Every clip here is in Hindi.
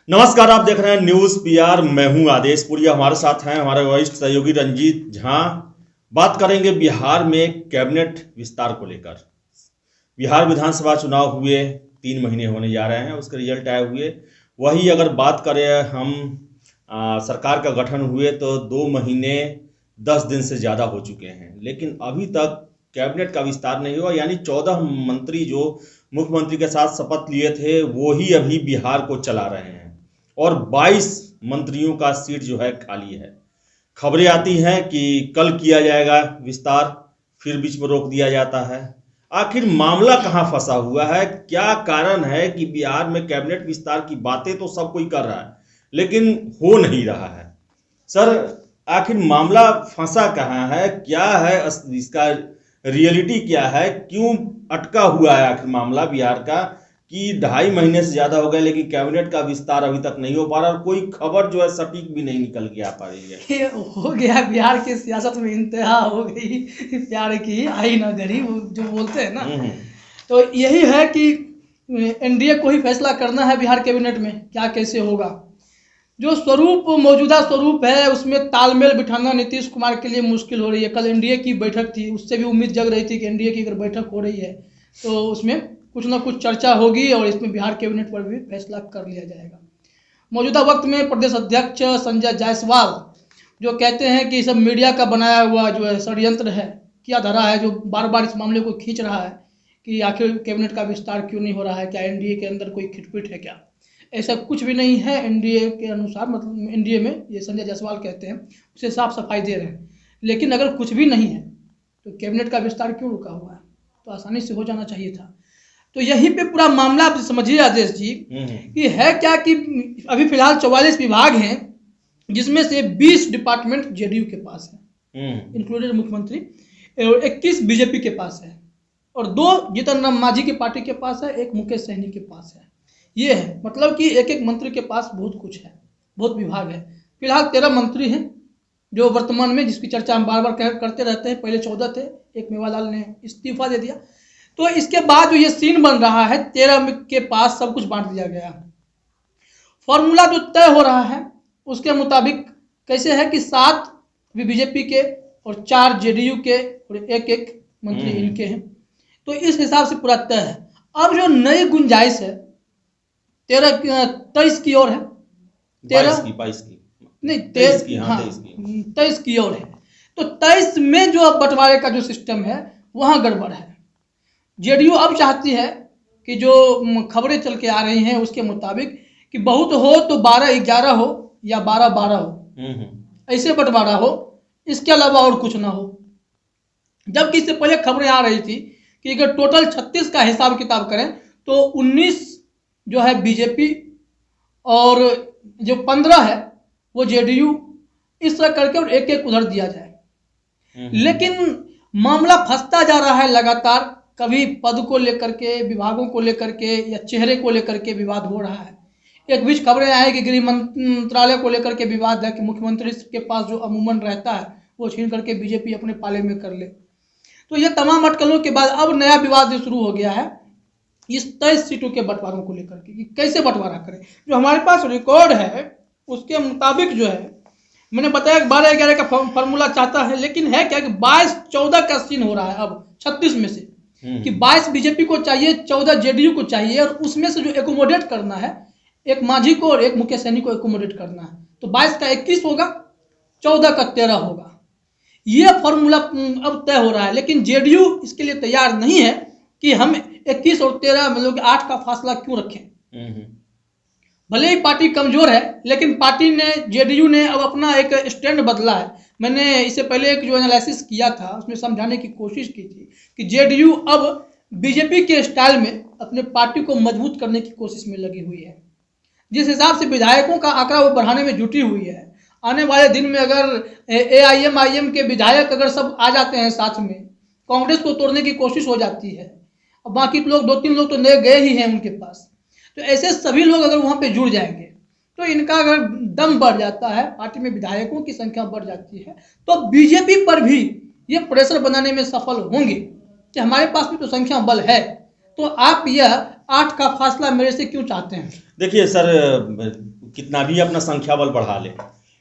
नमस्कार, आप देख रहे हैं न्यूज पीआर। मैं हूं आदेश पुरी। हमारे साथ हैं हमारे वरिष्ठ सहयोगी रंजीत झा। बात करेंगे बिहार में कैबिनेट विस्तार को लेकर। बिहार विधानसभा चुनाव हुए 3 महीने होने जा रहे हैं, उसके रिजल्ट आए हुए। वही अगर बात करें हम सरकार का गठन हुए तो 2 महीने 10 दिन से ज़्यादा हो चुके हैं, लेकिन अभी तक कैबिनेट का विस्तार नहीं हुआ। यानी 14 मंत्री जो मुख्यमंत्री के साथ शपथ लिए थे वो ही अभी बिहार को चला रहे हैं और 22 मंत्रियों का सीट जो है खाली है। खबरें आती हैं कि कल किया जाएगा विस्तार, फिर बीच में रोक दिया जाता है। आखिर मामला कहां फंसा हुआ है? क्या कारण है कि बिहार में कैबिनेट विस्तार की बातें तो सब कोई कर रहा है लेकिन हो नहीं रहा है? सर, आखिर मामला फंसा कहाँ है? क्या है इसका रियलिटी? क्या है? क्यों अटका हुआ है आखिर मामला बिहार का कि 2.5 महीने से ज्यादा हो गए लेकिन कैबिनेट का विस्तार अभी तक नहीं हो पा रहा और कोई खबर जो है सटीक भी नहीं निकल के आ पा रही है? ये हो गया बिहार की सियासत में इंतहा हो गई प्यार की आई ना गरी, वो जो बोलते हैं ना। तो यही है कि एनडीए को ही फैसला करना है बिहार कैबिनेट में क्या कैसे होगा। जो स्वरूप मौजूदा स्वरूप है उसमें तालमेल बिठाना नीतीश कुमार के लिए मुश्किल हो रही है। कल एनडीए की बैठक थी, उससे भी उम्मीद जग रही थी कि एनडीए की अगर बैठक हो रही है तो उसमें कुछ ना कुछ चर्चा होगी और इसमें बिहार कैबिनेट पर भी फैसला कर लिया जाएगा। मौजूदा वक्त में प्रदेश अध्यक्ष संजय जायसवाल जो कहते हैं कि सब मीडिया का बनाया हुआ जो है षड्यंत्र है, किया धरा है, जो बार बार इस मामले को खींच रहा है कि आखिर कैबिनेट का विस्तार क्यों नहीं हो रहा है, क्या एनडीए के अंदर कोई खिटपिट है क्या? ऐसा कुछ भी नहीं है एनडीए के अनुसार। मतलब एनडीए में ये संजय जायसवाल कहते हैं उसे साफ सफाई दे रहे हैं। लेकिन अगर कुछ भी नहीं है तो कैबिनेट का विस्तार क्यों रुका हुआ है? तो आसानी से हो जाना चाहिए था। तो यहीं पे पूरा मामला आप समझिए आदेश जी कि है क्या कि अभी फिलहाल 44 विभाग हैं जिसमें से 20 डिपार्टमेंट जेडीयू के पास है, इंक्लूडेड मुख्यमंत्री, और 21 बीजेपी के पास है और 2 जीतन राम मांझी की पार्टी के पास है, एक मुकेश सहनी के पास है। ये है मतलब कि एक एक मंत्री के पास बहुत कुछ है, बहुत विभाग है। फिलहाल 13 मंत्री हैं जो वर्तमान में, जिसकी चर्चा हम बार बार करते रहते हैं। पहले 14 थे, एक मेवालाल ने इस्तीफा दे दिया। तो इसके बाद जो ये सीन बन रहा है 13 के पास सब कुछ बांट दिया गया। फॉर्मूला जो तय हो रहा है उसके मुताबिक कैसे है कि 7 बीजेपी के और 4 जेडीयू के और एक मंत्री इनके हैं। तो इस हिसाब से पूरा तय है। अब जो नई गुंजाइश है 23 की ओर है, 22 की नहीं 23 की, हाँ 23 की ओर है। तो 23 में जो अब बंटवारे का जो सिस्टम है वहां गड़बड़ है। जेडीयू अब चाहती है कि जो खबरें चल के आ रही हैं उसके मुताबिक कि बहुत हो तो 12-11 हो या 12-12 हो, ऐसे बंटवारा हो, इसके अलावा और कुछ ना हो। जबकि इससे पहले खबरें आ रही थी कि अगर टोटल 36 का हिसाब किताब करें तो 19 जो है बीजेपी और जो 15 है वो जेडीयू, इस तरह करके और एक एक उधर दिया जाए। लेकिन मामला फंसता जा रहा है लगातार। कभी पद को लेकर के, विभागों को लेकर के या चेहरे को लेकर के विवाद हो रहा है। एक बीच खबरें आई कि गृह मंत्रालय को लेकर के विवाद है कि मुख्यमंत्री के पास जो अमूमन रहता है वो छीन करके बीजेपी अपने पाले में कर ले। तो ये तमाम अटकलों के बाद अब नया विवाद शुरू हो गया है इस 23 सीटों के बंटवारों को लेकर के कि कैसे बंटवारा करें। जो हमारे पास रिकॉर्ड है उसके मुताबिक जो है, मैंने बताया 12-11 का फॉर्मूला चाहता है, लेकिन है क्या कि 22-14 का सीन हो रहा है अब 36 में से कि 22 बीजेपी को चाहिए, 14 जेडीयू को चाहिए और उसमें से जो एकोमोडेट करना है एक मांझी को और एक मुकेश सहनी को एकोमोडेट करना है। तो 22 का 21 होगा, 14 का 13 होगा। ये फॉर्मूला अब तय हो रहा है। लेकिन जेडीयू इसके लिए तैयार नहीं है कि हम 21 और 13 मतलब 8 का फासला क्यों रखें। भले ही पार्टी कमजोर है लेकिन पार्टी ने, जेडीयू ने अब अपना एक स्टैंड बदला है। मैंने इससे पहले एक जो एनालिसिस किया था उसमें समझाने की कोशिश की थी कि जेडीयू अब बीजेपी के स्टाइल में अपने पार्टी को मजबूत करने की कोशिश में लगी हुई है। जिस हिसाब से विधायकों का आंकड़ा वो बढ़ाने में जुटी हुई है, आने वाले दिन में अगर एआईएम के विधायक अगर सब आ जाते हैं साथ में, कांग्रेस को तोड़ने की कोशिश हो जाती है। और बाकी लोग 2-3 लोग तो नए गए ही हैं उनके पास। तो ऐसे सभी लोग अगर वहां पे जुड़ जाएंगे तो इनका अगर दम बढ़ जाता है, पार्टी में विधायकों की संख्या बढ़ जाती है, तो बीजेपी पर भी ये प्रेशर बनाने में सफल होंगे कि हमारे पास भी तो संख्या बल है। तो आप यह 8 का फासला मेरे से क्यों चाहते हैं? देखिए सर, कितना भी अपना संख्या बल बढ़ा ले,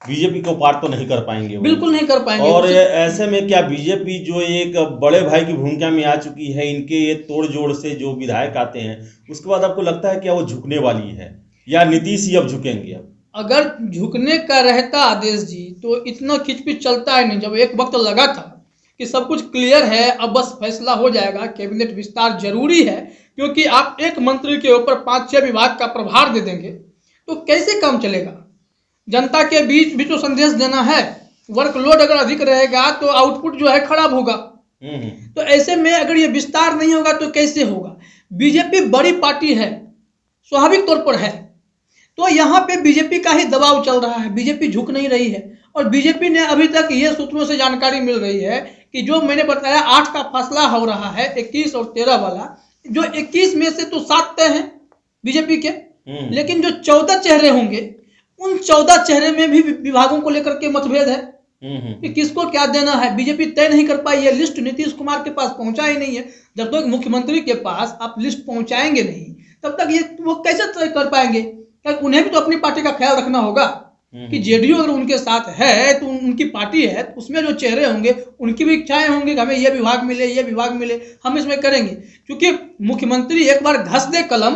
बीजेपी को पार तो नहीं कर पाएंगे वो। बिल्कुल नहीं कर पाएंगे। और ऐसे में क्या बीजेपी जो एक बड़े भाई की भूमिका में आ चुकी है, इनके ये तोड़ जोड़ से जो विधायक आते हैं, उसके बाद आपको लगता है क्या वो झुकने वाली है, या नीतीश ही अब झुकेंगे? अब अगर झुकने का रहता आदेश जी तो इतना खिचपिच चलता है नहीं। जब एक वक्त लगा था कि सब कुछ क्लियर है, अब बस फैसला हो जाएगा, कैबिनेट विस्तार जरूरी है, क्योंकि आप एक मंत्री के ऊपर 5-6 विभाग का प्रभार दे देंगे तो कैसे काम चलेगा? जनता के बीच भी तो संदेश देना है। वर्कलोड अगर अधिक रहेगा तो आउटपुट जो है खराब होगा। तो ऐसे में अगर ये विस्तार नहीं होगा तो कैसे होगा? बीजेपी बड़ी पार्टी है, स्वाभाविक तौर पर है, तो यहाँ पे बीजेपी का ही दबाव चल रहा है, बीजेपी झुक नहीं रही है। और बीजेपी ने अभी तक ये सूत्रों से जानकारी मिल रही है कि जो मैंने बताया 8 का फासला हो रहा है, 21 और 13 वाला, जो 21 में से तो 7 तय हैं बीजेपी के, लेकिन जो 14 चेहरे होंगे उन 14 चेहरे में भी विभागों को लेकर के मतभेद है कि किसको क्या देना है। बीजेपी तय नहीं कर पाई है, लिस्ट नीतीश कुमार के पास पहुंचा ही नहीं है। जब तक मुख्यमंत्री के पास आप लिस्ट पहुंचाएंगे नहीं तब तक ये वो कैसे तय कर पाएंगे? उन्हें भी तो अपनी पार्टी का ख्याल रखना होगा कि जेडीयू अगर उनके साथ है तो उनकी पार्टी है, तो उसमें जो चेहरे होंगे उनकी भी इच्छाएं होंगी कि हमें ये विभाग मिले, ये विभाग मिले, हम इसमें करेंगे। क्योंकि मुख्यमंत्री एक बार घस दे कलम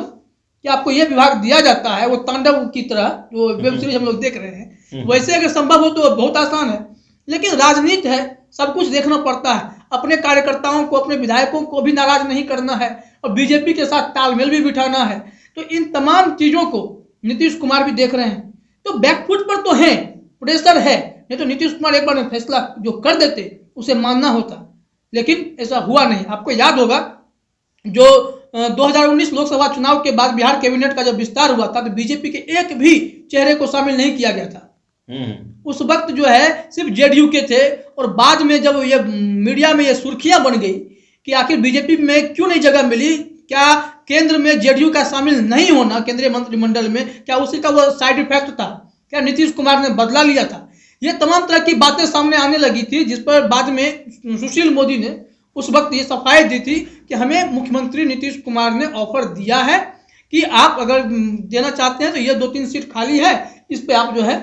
कि आपको ये विभाग दिया जाता है, वो तांडव की तरह जो वेब सीरीज हम लोग देख रहे हैं, वैसे अगर संभव हो तो बहुत आसान है। लेकिन राजनीति है, सब कुछ देखना पड़ता है, अपने कार्यकर्ताओं को, अपने विधायकों को भी नाराज नहीं करना है और बीजेपी के साथ तालमेल भी बिठाना है। तो इन तमाम चीजों को नीतीश कुमार भी देख रहे हैं, तो बैकफुट पर तो है, प्रेशर है। नहीं तो नीतीश कुमार एक बार फैसला जो कर देते उसे मानना होता, लेकिन ऐसा हुआ नहीं। आपको याद होगा जो 2019 लोकसभा चुनाव के बाद बिहार कैबिनेट का जब विस्तार हुआ था तो बीजेपी के एक भी चेहरे को शामिल नहीं किया गया था। उस वक्त जो है सिर्फ जेडीयू के थे, और बाद में जब ये मीडिया में ये सुर्खियां बन गई कि आखिर बीजेपी में क्यों नहीं जगह मिली, क्या केंद्र में जेडीयू का शामिल नहीं होना केंद्रीय मंत्रिमंडल में, क्या उसी का वो साइड इफेक्ट था, क्या नीतीश कुमार ने बदला लिया था? ये तमाम तरह की बातें सामने आने लगी थी, जिस पर बाद में सुशील मोदी ने उस वक्त ये सफाई दी थी कि हमें मुख्यमंत्री नीतीश कुमार ने ऑफर दिया है कि आप अगर देना चाहते हैं तो ये 2-3 सीट खाली है, इस पे आप जो है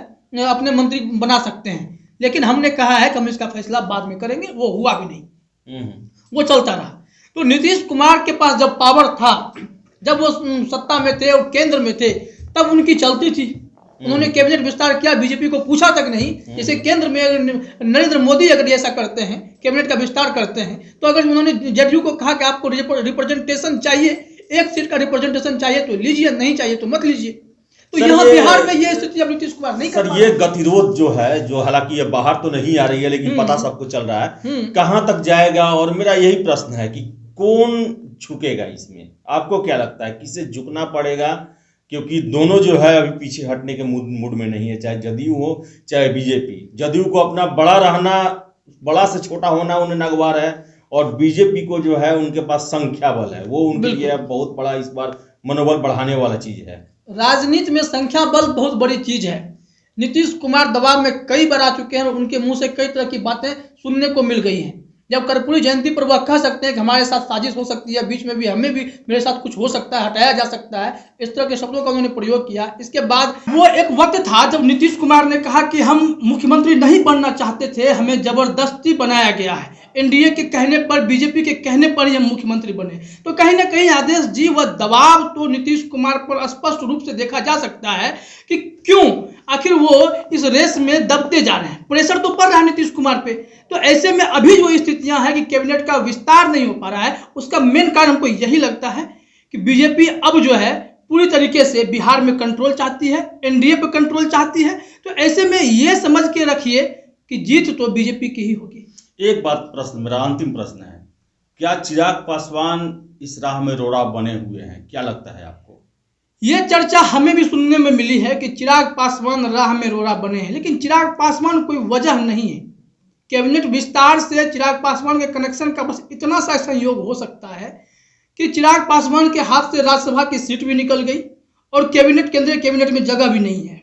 अपने मंत्री बना सकते हैं। लेकिन हमने कहा है कि हम इसका फैसला बाद में करेंगे, वो हुआ भी नहीं, वो चलता रहा। तो नीतीश कुमार के पास जब पावर था, जब वो सत्ता में थे और केंद्र में थे, तब उनकी चलती थी। उन्होंने कैबिनेट विस्तार किया, बीजेपी को पूछा तक नहीं। जैसे केंद्र में नरेंद्र मोदी अगर ऐसा करते हैं, कैबिनेट का विस्तार करते हैं, तो अगर उन्होंने जेडीयू को कहा कि आपको रिप्रेजेंटेशन चाहिए, 1 सीट का रिप्रेजेंटेशन चाहिए तो लीजिए, नहीं चाहिए तो मत लीजिए। तो यहाँ बिहार में ये स्थिति अब नीतीश कुमार नहीं कर पा रहे। ये गतिरोध जो है, जो हालांकि ये बाहर तो नहीं आ रही है लेकिन पता सबको चल रहा है, कहां तक जाएगा? और मेरा यही प्रश्न है कि कौन झुकेगा इसमें? आपको क्या लगता है किसे झुकना पड़ेगा? क्योंकि दोनों जो है अभी पीछे हटने के मूड में नहीं है, चाहे जदयू हो चाहे बीजेपी। जदयू को अपना बड़ा रहना, बड़ा से छोटा होना उन्हें नागवार है, और बीजेपी को जो है उनके पास संख्या बल है, वो उनके लिए बहुत बड़ा इस बार मनोबल बढ़ाने वाला चीज है। राजनीति में संख्या बल बहुत बड़ी चीज है। नीतीश कुमार दबाव में कई बार आ चुके हैं और उनके मुंह से कई तरह की बातें सुनने को मिल गई हैं। जब कर्पूरी जयंती पर वह कह सकते हैं कि हमारे साथ साजिश हो सकती है, बीच में भी हमें भी मेरे साथ कुछ हो सकता है, हटाया जा सकता है, इस तरह के शब्दों का उन्होंने प्रयोग किया। इसके बाद वो एक वक्त था जब नीतीश कुमार ने कहा कि हम मुख्यमंत्री नहीं बनना चाहते थे, हमें जबरदस्ती बनाया गया है, एनडीए के कहने पर, बीजेपी के कहने पर ही हम मुख्यमंत्री बने। तो कहीं ना कहीं आदेश जी वह दबाव तो नीतीश कुमार पर स्पष्ट रूप से देखा जा सकता है कि क्यों आखिर वो इस रेस में दबते जा रहे हैं, प्रेशर तो पड़ रहा है नीतीश कुमार पे। तो ऐसे में अभी जो स्थितियां हैं कि कैबिनेट का विस्तार नहीं हो पा रहा है, उसका मेन कारण हमको यही लगता है कि बीजेपी अब जो है पूरी तरीके से बिहार में कंट्रोल चाहती है, एनडीए पे कंट्रोल चाहती है। तो ऐसे में ये समझ के रखिए कि जीत तो बीजेपी की ही होगी। एक बात, प्रश्न मेरा अंतिम प्रश्न है, क्या चिराग पासवान इस राह में रोड़ा बने हुए हैं? क्या लगता है आपको? ये चर्चा हमें भी सुनने में मिली है कि चिराग पासवान राह में रोड़ा बने हैं, लेकिन चिराग पासवान कोई वजह नहीं है। कैबिनेट विस्तार से चिराग पासवान के कनेक्शन का बस इतना सा संयोग हो सकता है कि चिराग पासवान के हाथ से राज्यसभा की सीट भी निकल गई और कैबिनेट, केंद्रीय कैबिनेट में जगह भी नहीं है।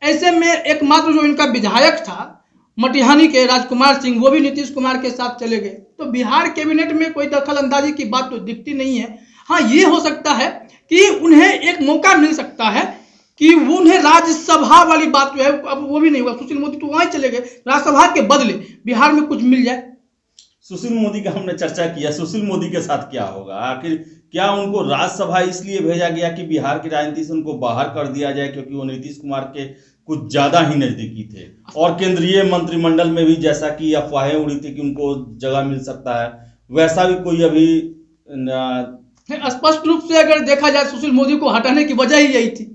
ऐसे में एकमात्र जो इनका विधायक था मटिहानी के राजकुमार सिंह, वो भी नीतीश कुमार के साथ चले गए। तो बिहार कैबिनेट में कोई दखल अंदाजी की बात तो दिखती नहीं है। हाँ, ये हो सकता है कि उन्हें एक मौका मिल सकता है कि वो उन्हें राज्यसभा वाली बात जो है, अब वो भी नहीं हुआ। सुशील मोदी तो वहां चले गए, राज्यसभा के बदले बिहार में कुछ मिल जाए। सुशील मोदी का हमने चर्चा किया, सुशील मोदी के साथ क्या होगा? आखिर क्या उनको राज्यसभा इसलिए भेजा गया कि बिहार की राजनीति से उनको बाहर कर दिया जाए, क्योंकि वो नीतीश कुमार के कुछ ज्यादा ही नजदीकी थे, और केंद्रीय मंत्रिमंडल में भी जैसा कि अफवाहें उड़ी थी कि उनको जगह मिल सकता है, वैसा भी कोई अभी स्पष्ट रूप से अगर देखा जाए, सुशील मोदी को हटाने की वजह ही यही थी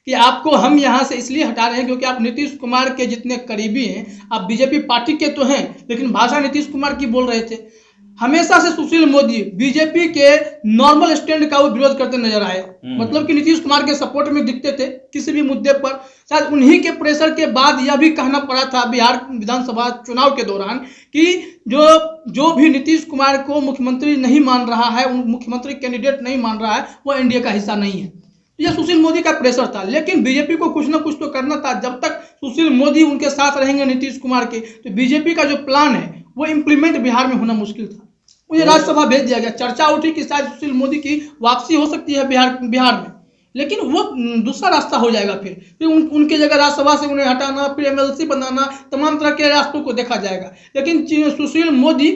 कि आपको हम यहां से इसलिए हटा रहे हैं क्योंकि आप नीतीश कुमार के जितने करीबी हैं। आप बीजेपी पार्टी के तो हैं, लेकिन भाषा नीतीश कुमार की बोल रहे थे। हमेशा से सुशील मोदी बीजेपी के नॉर्मल स्टैंड का वो विरोध करते नजर आए, मतलब कि नीतीश कुमार के सपोर्ट में दिखते थे किसी भी मुद्दे पर। शायद उन्हीं के प्रेशर के बाद यह भी कहना पड़ा था बिहार विधानसभा चुनाव के दौरान कि जो भी नीतीश कुमार को मुख्यमंत्री नहीं मान रहा है, मुख्यमंत्री कैंडिडेट नहीं मान रहा है, वो एनडीए का हिस्सा नहीं है। यह सुशील मोदी का प्रेशर था, लेकिन बीजेपी को कुछ ना कुछ तो करना था। जब तक सुशील मोदी उनके साथ रहेंगे नीतीश कुमार के, तो बीजेपी का जो प्लान है वो इंप्लीमेंट बिहार में होना मुश्किल था। उन्हें राज्यसभा भेज दिया गया। चर्चा उठी कि शायद सुशील मोदी की वापसी हो सकती है बिहार में, लेकिन वो दूसरा रास्ता हो जाएगा। फिर उनकी जगह राज्यसभा से उन्हें हटाना, फिर एमएलसी बनाना, तमाम तरह के रास्तों को देखा जाएगा। लेकिन सुशील मोदी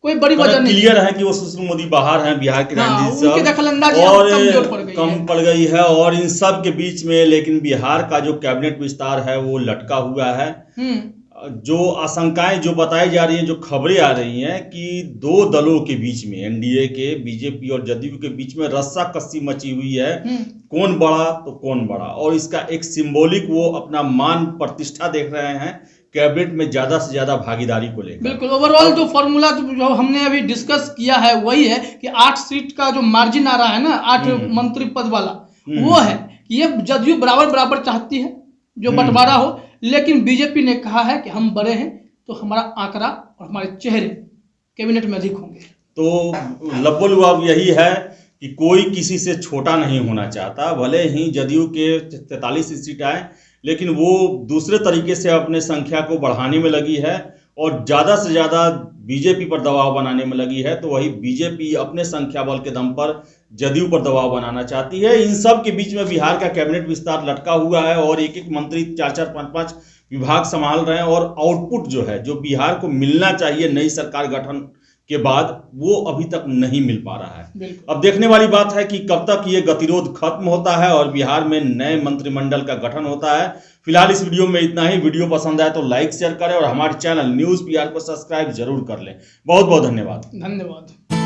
कोई बड़ी वजह नहीं, क्लियर है कि वो सुशील मोदी बाहर हैं बिहार की राजनीति से, उनकी दखलंदाजी और कम पड़ गई है। और इन सब के बीच में लेकिन बिहार का जो कैबिनेट विस्तार है वो लटका हुआ है। जो आशंकाएं जो बताई जा रही हैं, जो खबरें आ रही हैं कि दो दलों के बीच में, एनडीए के, बीजेपी और जदयू के बीच में रस्साकसी मची हुई है, कौन बड़ा तो कौन बड़ा। और इसका एक सिंबॉलिक वो अपना मान प्रतिष्ठा देख रहे हैं कैबिनेट में ज्यादा से ज्यादा भागीदारी को लेकर। बिल्कुल, ओवरऑल जो फॉर्मूला जो हमने अभी डिस्कस किया है वही है कि 8 सीट का जो मार्जिन आ रहा है ना, 8 मंत्री पद वाला, वो है कि ये जदयू बराबर चाहती है जो बंटवारा हो, लेकिन बीजेपी ने कहा है कि हम बड़े हैं तो हमारा आंकड़ा और हमारे चेहरे कैबिनेट में अधिक होंगे। तो लब्बो-लुआब यही है कि कोई किसी से छोटा नहीं होना चाहता। भले ही जदयू के 43 सीट आए, लेकिन वो दूसरे तरीके से अपने संख्या को बढ़ाने में लगी है और ज़्यादा से ज़्यादा बीजेपी पर दबाव बनाने में लगी है। तो वही बीजेपी अपने संख्या बल के दम पर जदयू पर दबाव बनाना चाहती है। इन सब के बीच में बिहार का कैबिनेट विस्तार लटका हुआ है और एक एक मंत्री 4-4, 5-5 विभाग संभाल रहे हैं, और आउटपुट जो है, जो बिहार को मिलना चाहिए नई सरकार गठन के बाद, वो अभी तक नहीं मिल पा रहा है। अब देखने वाली बात है कि कब तक ये गतिरोध खत्म होता है और बिहार में नए मंत्रिमंडल का गठन होता है। फिलहाल इस वीडियो में इतना ही। वीडियो पसंद आए तो लाइक शेयर करें और हमारे चैनल न्यूज़ PR को सब्सक्राइब जरूर कर लें। बहुत बहुत धन्यवाद।